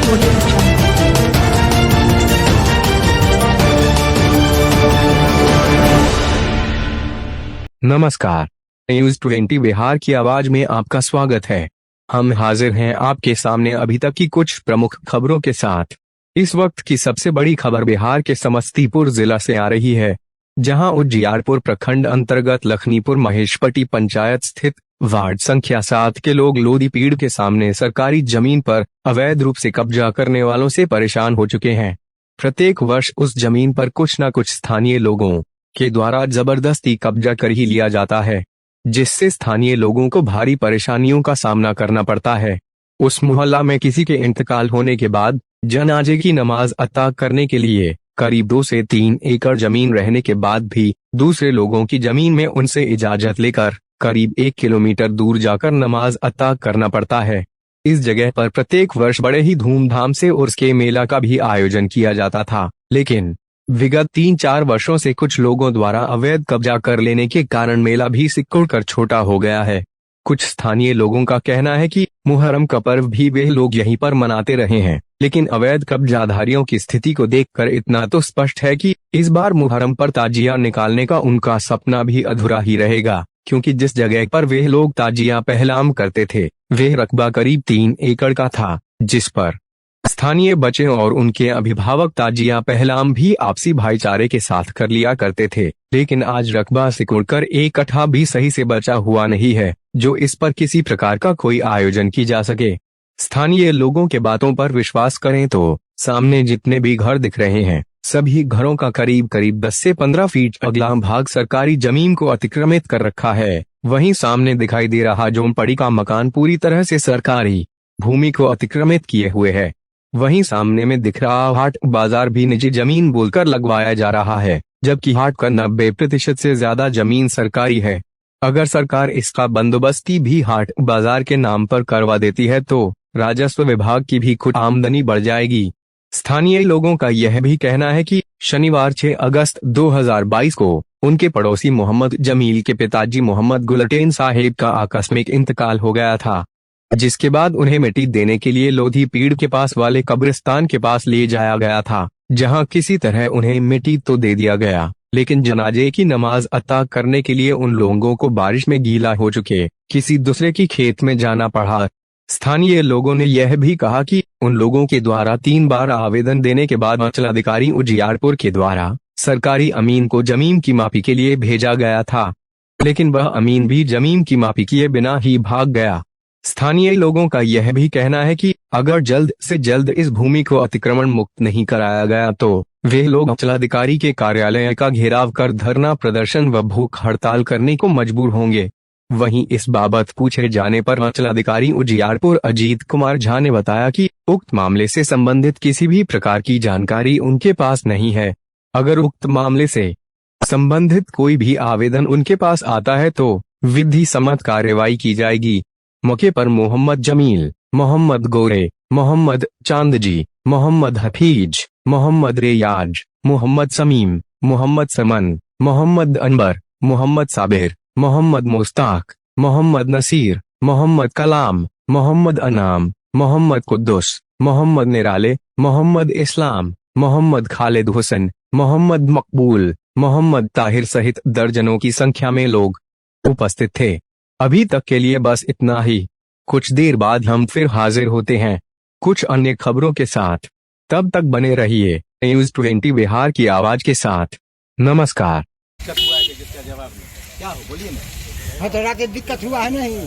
audio jungle. नमस्कार, news 20 Bihar की आवाज में आपका स्वागत है। हम हाजिर हैं आपके सामने अभी तक की कुछ प्रमुख खबरों के साथ। इस वक्त की सबसे बड़ी खबर बिहार के समस्तीपुर जिला से आ रही है, जहां उजियारपुर प्रखंड अंतर्गत लखनीपुर महेशपट्टी पंचायत स्थित वार्ड संख्या 7 के लोग लोदीपीड़ के सामने सरकारी जमीन पर अवैध रूप से कब्जा करने वालों से परेशान हो चुके हैं। प्रत्येक वर्ष उस जमीन पर कुछ न कुछ स्थानीय लोगों के द्वारा जबरदस्ती कब्जा कर ही लिया जाता है, जिससे स्थानीय लोगों को भारी परेशानियों का सामना करना पड़ता है। उस मोहल्ला में किसी के इंतकाल होने के बाद जनाजे की नमाज अता करने के लिए करीब 2 से 3 एकड़ जमीन रहने के बाद भी दूसरे लोगों की जमीन में उनसे इजाजत लेकर करीब 1 किलोमीटर दूर जाकर नमाज अता करना पड़ता है। इस जगह पर प्रत्येक वर्ष बड़े ही धूमधाम से उर्स के मेला का भी आयोजन किया जाता था, लेकिन विगत 3-4 वर्षों से कुछ लोगों द्वारा अवैध कब्जा कर लेने के कारण मेला भी सिकुड़कर छोटा हो गया है। कुछ स्थानीय लोगों का कहना है कि मुहर्रम का पर्व भी वे लोग यहीं पर मनाते रहे हैं, लेकिन अवैध कब्जाधारियों की स्थिति को देखकर इतना तो स्पष्ट है कि इस बार मुहर्रम पर ताजिया निकालने का उनका सपना भी अधूरा ही रहेगा, क्योंकि जिस जगह पर वे लोग ताजिया पहलाम करते थे वह रकबा करीब 3 एकड़ का था, जिस पर स्थानीय बच्चे और उनके अभिभावक ताजिया पहलाम भी आपसी भाईचारे के साथ कर लिया करते थे। लेकिन आज रकबा सिकुड़कर 1 कट्ठा भी सही से बचा हुआ नहीं है, जो इस पर किसी प्रकार का कोई आयोजन की जा सके। स्थानीय लोगों के बातों पर विश्वास करें तो सामने जितने भी घर दिख रहे हैं, सभी घरों का करीब करीब 10 से 15 फीट अगला भाग सरकारी जमीन को अतिक्रमित कर रखा है। वहीं सामने दिखाई दे रहा झोंपड़ी का मकान पूरी तरह से सरकारी भूमि को अतिक्रमित किए हुए है। वहीं सामने में दिख रहा हाट बाजार भी निजी जमीन बोलकर लगवाया जा रहा है, जबकि हाट का 90% से ज्यादा जमीन सरकारी है। अगर सरकार इसका बंदोबस्ती भी हाट बाजार के नाम पर करवा देती है तो राजस्व विभाग की भी खुद आमदनी बढ़ जाएगी। स्थानीय लोगों का यह भी कहना है कि शनिवार 6 अगस्त 2022 को उनके पड़ोसी मोहम्मद जमील के पिताजी मोहम्मद गुलटेन साहेब का आकस्मिक इंतकाल हो गया था, जिसके बाद उन्हें मिट्टी देने के लिए लोदीपीड़ के पास वाले कब्रिस्तान के पास ले जाया गया था, जहां किसी तरह उन्हें मिट्टी तो दे दिया गया, लेकिन जनाजे की नमाज अता करने के लिए उन लोगों को बारिश में गीला हो चुके किसी दूसरे की खेत में जाना पड़ा। स्थानीय लोगों ने यह भी कहा कि उन लोगों के द्वारा 3 बार आवेदन देने के बाद अंचलाधिकारी उजियारपुर के द्वारा सरकारी अमीन को जमीन की मापी के लिए भेजा गया था, लेकिन वह अमीन भी जमीन की मापी किए बिना ही भाग गया। स्थानीय लोगों का यह भी कहना है कि अगर जल्द से जल्द इस भूमि को अतिक्रमण मुक्त नहीं कराया गया तो वे लोग अंचलाधिकारी के कार्यालय का घेराव कर धरना प्रदर्शन व भूख हड़ताल करने को मजबूर होंगे। वहीं इस बाबत पूछे जाने पर अंचलाधिकारी उजियारपुर अजीत कुमार झा ने बताया कि उक्त मामले से संबंधित किसी भी प्रकार की जानकारी उनके पास नहीं है। अगर उक्त मामले से संबंधित कोई भी आवेदन उनके पास आता है तो विधि सम्मत कार्रवाई की जाएगी। मौके पर मोहम्मद जमील, मोहम्मद गोरे, मोहम्मद चांदजी, मोहम्मद हफीज, मोहम्मद रेयाज, मोहम्मद समीम, मोहम्मद समन, मोहम्मद अनबर, मोहम्मद साबिर, मोहम्मद मुस्ताक, मोहम्मद नसीर, मोहम्मद कलाम, मोहम्मद अनाम, मोहम्मद कुद्दुस, मोहम्मद निराले, मोहम्मद इस्लाम, मोहम्मद खालिद हुसैन, मोहम्मद मकबूल, मोहम्मद ताहिर सहित दर्जनों की संख्या में लोग उपस्थित थे। अभी तक के लिए बस इतना ही। कुछ देर बाद हम फिर हाजिर होते हैं कुछ अन्य खबरों के साथ। तब तक बने रहिए न्यूज़ 20 बिहार की आवाज के साथ। नमस्कार। क्या हो बोलिए ना। हाँ तो रात दिक्कत हुआ है नहीं,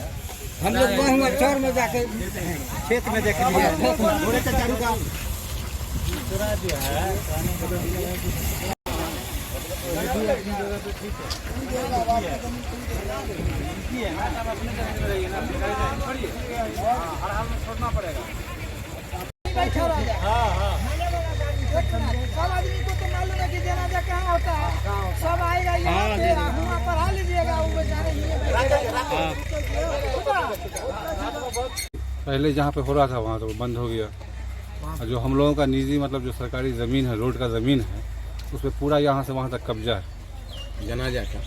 हम लोग बहुआ चौर में जाके खेत में देख लिया थोड़े तो चालू का दूसरा जो है छोड़ना पड़ेगा। हाँ हाँ सब आदमी को तो मालूम है कि जनाजा कहाँ होता है, सब आएगा यहाँ पे हुआ पढ़ा लीजिएगा वो बेचारे। पहले जहाँ पे हो रहा था वहाँ तो बंद हो गया, और जो हम लोगों का निजी मतलब जो सरकारी ज़मीन है, रोड का ज़मीन है, उस पर पूरा यहाँ से वहाँ तक कब्जा है। जनाजा का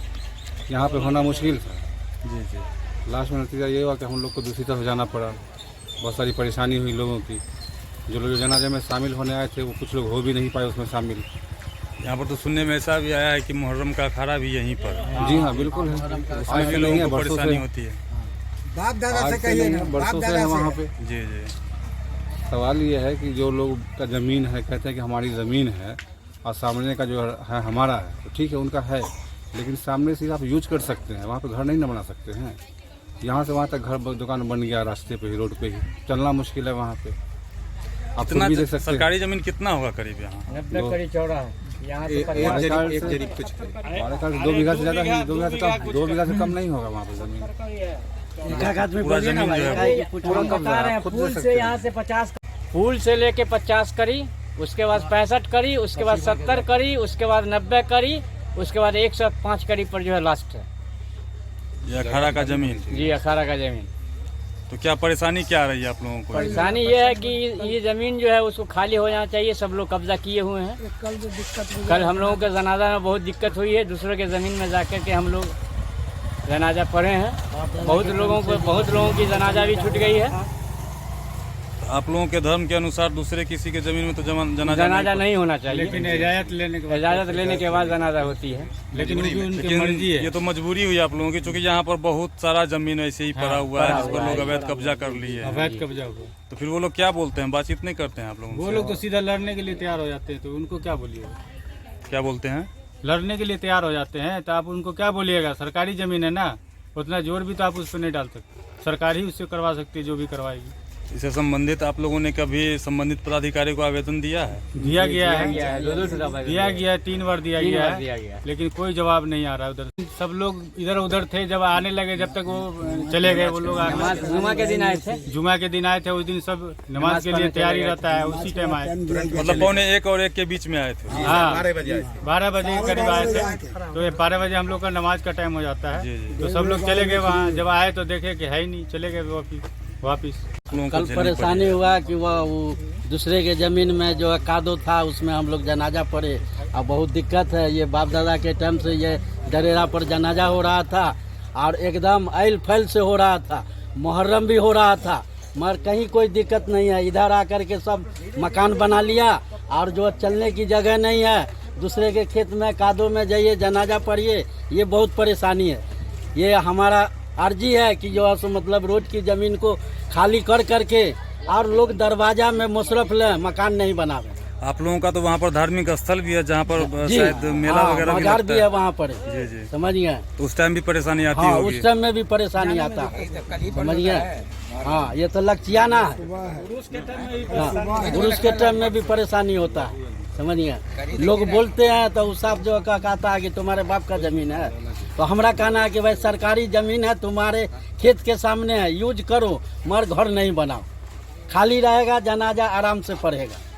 यहाँ पे होना मुश्किल था। जी जी। लास्ट में नतीजा ये हुआ कि हम लोग को दूसरी तरफ जाना पड़ा, बहुत सारी परेशानी हुई लोगों की। जो लोग जनाजे में शामिल होने आए थे वो कुछ लोग हो भी नहीं पाए उसमें शामिल। यहाँ पर तो सुनने में ऐसा भी आया है कि मुहर्रम का अखाड़ा भी यहीं पर है। जी हाँ बिल्कुल है, उसमें भी लोगों को परेशानी होती है। बाप दादा से आज से कहिए नहीं ना, है, बाप बरसों से दादा है वहाँ से। पे। जी जी। सवाल ये है कि जो लोग का ज़मीन है, कहते हैं कि हमारी ज़मीन है और सामने का जो है हमारा है, तो ठीक है उनका है, लेकिन सामने से आप यूज कर सकते हैं, वहाँ पे घर नहीं ना बना सकते हैं। यहाँ से वहाँ तक घर दुकान बन गया रास्ते पे ही, रोड पे ही, चलना मुश्किल है वहाँ पे। आप खुद भी देख सकते हैं। सरकारी जमीन कितना होगा करीब यहाँ? 90 कड़ी चौड़ा है यहाँ से हमारे ख्याल से 2 बीघा से ज़्यादा है, 2 बीघा से कम, 2 बीघा से कम नहीं होगा वहाँ पे ज़मीन। पूरा जमीन जो है पूरा कब्जा है, खुद देख सकते हैं। से 50 फूल से लेके 50 करी, उसके बाद 65 करी, उसके बाद 70 करी, उसके बाद 90 करी, उसके बाद 105 करी पर जो है लास्ट है। ये अखाड़ा का जमीन। जी अखाड़ा का जमीन। तो क्या परेशानी क्या आ रही है आप लोगों को? परेशानी ये है कि ये जमीन जो है उसको खाली हो जाना चाहिए, सब लोग कब्जा किए हुए हैं। कल हम लोगों के जनाजा में बहुत दिक्कत हुई है, दूसरों के ज़मीन में जाकर के हम लोग जनाजा पढ़े हैं। बहुत लोगों की जनाजा भी छूट गई है। तो आप लोगों के धर्म के अनुसार दूसरे किसी के जमीन में तो जनाजा नहीं होना चाहिए, लेकिन इजाजत लेने के बाद जनाजा होती है। लेकिन लेकिन ये तो मजबूरी हुई आप लोगों की, क्योंकि यहाँ पर बहुत सारा जमीन ऐसे ही पड़ा हुआ है जिस पर लोग अवैध कब्जा कर लिए हैं। अवैध कब्जा हुआ। तो फिर वो लोग क्या बोलते हैं, बातचीत नहीं करते हैं आप लोगों वो से? लोग तो सीधा लड़ने के लिए तैयार हो जाते हैं, तो उनको क्या बोलिएगा? क्या बोलते हैं? लड़ने के लिए तैयार हो जाते हैं तो आप उनको क्या बोलिएगा? सरकारी जमीन है ना, उतना जोर भी तो आप उस पर नहीं डाल सकते। सरकार ही उससे करवा सकती है जो भी करवाएगी। इससे संबंधित आप लोगों ने कभी संबंधित पदाधिकारी को आवेदन दिया है? दिया गया है, दिया दिया है 3 बार दिया गया है, लेकिन कोई जवाब नहीं आ रहा है उधर। सब लोग इधर उधर थे, जब आने लगे, जब तक वो चले गए वो लोग जुमा के दिन आए थे। जुमा के दिन आए थे, उस दिन सब नमाज के लिए तैयारी रहता है, उसी टाइम आए। मतलब 12:45 और 1 के बीच में आए थे? हाँ 12 बजे के करीब आए थे। तो ये 12 बजे हम लोग का नमाज का टाइम हो जाता जी, है, जी। तो सब लोग चले गए वहाँ। जब आए तो देखे कि है ही नहीं, चले गए वापिस। कल परेशानी हुआ कि वो दूसरे के जमीन में जो है कादो था, उसमें हम लोग जनाजा पड़े। अब बहुत दिक्कत है, ये बाप दादा के टाइम से ये डरेरा पर जनाजा हो रहा था और एकदम ऐल फैल से हो रहा था, मुहर्रम भी हो रहा था, मगर कहीं कोई दिक्कत नहीं है। इधर आकर के सब मकान बना लिया और जो चलने की जगह नहीं है, दूसरे के खेत में कादो में जाइए जनाजा पढ़िए, ये बहुत परेशानी है। ये हमारा अर्जी है कि जो है सो मतलब रोड की जमीन को खाली कर करके और लोग दरवाजा में मुशरफ लें, मकान नहीं बनावे। आप लोगों का तो वहाँ पर धार्मिक स्थल भी है जहाँ पर शायद मेला वगैरह भी लगता है वहाँ पर। जी जी, समझिए। तो उस टाइम भी परेशानी आती हाँ, होगी? उस टाइम में भी परेशानी आता है, समझिए। हाँ ये तो लक्षियाना है। उर्स के टाइम में भी परेशानी होता है, समझिए। लोग बोलते हैं तो उस साहब जो कहता है कि तुम्हारे बाप का जमीन है, तो हमारा कहना है कि भाई सरकारी जमीन है, तुम्हारे खेत के सामने है, यूज करो, मगर घर नहीं बनाओ। खाली रहेगा, जनाजा आराम से पड़ेगा।